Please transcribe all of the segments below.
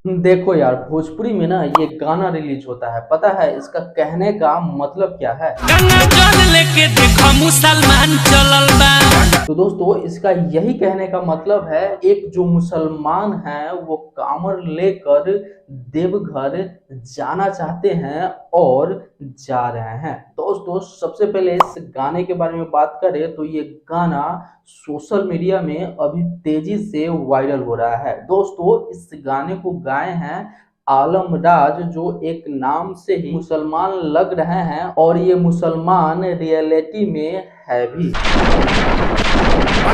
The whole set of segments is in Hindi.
देखो यार, भोजपुरी में ना ये गाना रिलीज होता है, पता है इसका कहने का मतलब क्या है? गंगा जल लेके देखो मुसलमान चलल बा। तो दोस्तों, इसका यही कहने का मतलब है, एक जो मुसलमान है वो कांवर लेकर देवघर जाना चाहते हैं और जा रहे हैं। दोस्तों, सबसे पहले इस गाने के बारे में बात करें तो ये गाना सोशल मीडिया में अभी तेजी से वायरल हो रहा है। दोस्तों, इस गाने को गाए हैं आलम राज, जो एक नाम से ही मुसलमान लग रहे हैं और ये मुसलमान रियलिटी में है भी।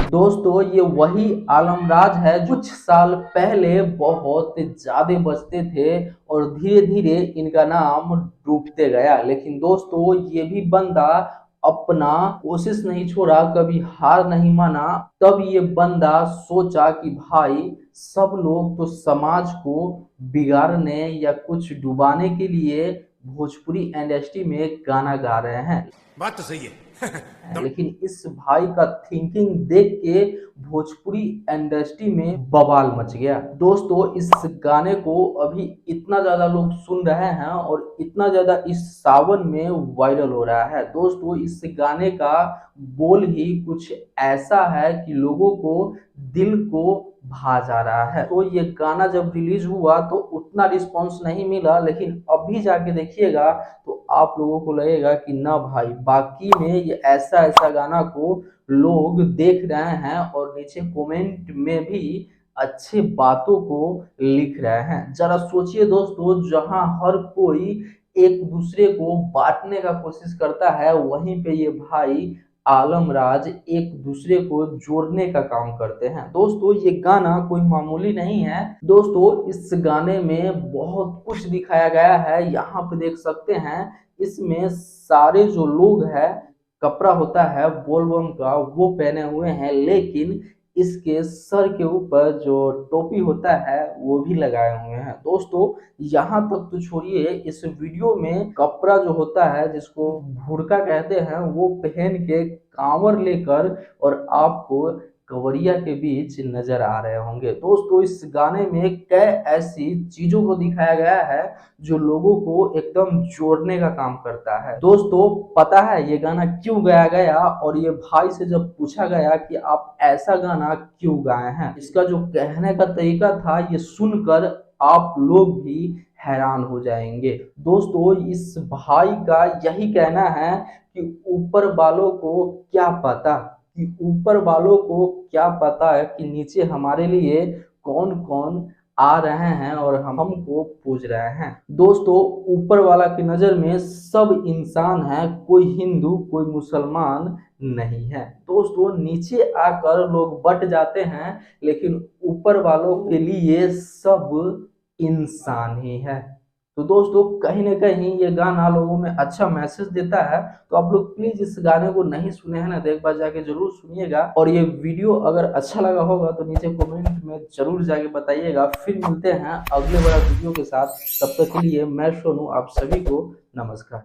दोस्तों, ये वही आलमराज है जो कुछ साल पहले बहुत ज्यादा बचते थे और धीरे धीरे इनका नाम डूबते गया। लेकिन दोस्तों, ये भी बंदा अपना कोशिश नहीं छोड़ा, कभी हार नहीं माना। तब ये बंदा सोचा कि भाई, सब लोग तो समाज को बिगाड़ने या कुछ डुबाने के लिए भोजपुरी इंडस्ट्री में गाना गा रहे हैं। बात तो सही है। लेकिन इस भाई का थिंकिंग देख के भोजपुरी इंडस्ट्री में बवाल मच गया। दोस्तों, इस गाने को अभी इतना ज्यादा लोग सुन रहे हैं और इतना ज्यादा इस सावन में वायरल हो रहा है। दोस्तों, इस गाने का बोल ही कुछ ऐसा है कि लोगों को दिल को भा जा रहा है। तो ये गाना जब रिलीज हुआ तो उतना रिस्पांस नहीं मिला, लेकिन अभी जाके देखिएगा तो आप लोगों को लगेगा कि ना भाई, बाकी में ये ऐसा ऐसा गाना को लोग देख रहे हैं और नीचे कमेंट में भी अच्छे बातों को लिख रहे हैं। जरा सोचिए दोस्तों, जहां हर कोई एक दूसरे को बांटने का कोशिश करता है, वहीं पे ये भाई आलम राज एक दूसरे को जोड़ने का काम करते हैं। दोस्तों, ये गाना कोई मामूली नहीं है। दोस्तों, इस गाने में बहुत कुछ दिखाया गया है, यहाँ पे देख सकते हैं। इसमें सारे जो लोग हैं, कपड़ा होता है बोलबम का वो पहने हुए हैं, लेकिन इसके सर के ऊपर जो टोपी होता है वो भी लगाए हुए हैं। दोस्तों, यहाँ तक तो छोड़िए, इस वीडियो में कपड़ा जो होता है जिसको भुड़का कहते हैं वो पहन के कांवर लेकर और आपको कवरिया के बीच नजर आ रहे होंगे। दोस्तों, इस गाने में कई ऐसी चीजों को दिखाया गया है जो लोगों को एकदम जोड़ने का काम करता है। दोस्तों, पता है ये गाना क्यों गाया गया? और ये भाई से जब पूछा गया कि आप ऐसा गाना क्यों गाए हैं, इसका जो कहने का तरीका था, ये सुनकर आप लोग भी हैरान हो जाएंगे। दोस्तों, इस भाई का यही कहना है कि ऊपर वालों को क्या पता, कि ऊपर वालों को क्या पता है कि नीचे हमारे लिए कौन कौन आ रहे हैं और हम हमको पूछ रहे हैं। दोस्तों, ऊपर वाला की नजर में सब इंसान है, कोई हिंदू कोई मुसलमान नहीं है। दोस्तों, नीचे आकर लोग बट जाते हैं, लेकिन ऊपर वालों के लिए सब इंसान ही है। तो दोस्तों, कहीं ना कहीं ये गाना लोगों में अच्छा मैसेज देता है। तो आप लोग प्लीज इस गाने को नहीं सुने हैं ना, तो एक बार जाके जरूर सुनिएगा। और ये वीडियो अगर अच्छा लगा होगा तो नीचे कमेंट में जरूर जाके बताइएगा। फिर मिलते हैं अगले बड़ा वीडियो के साथ। तब तक के लिए मैं सोनू, आप सभी को नमस्कार।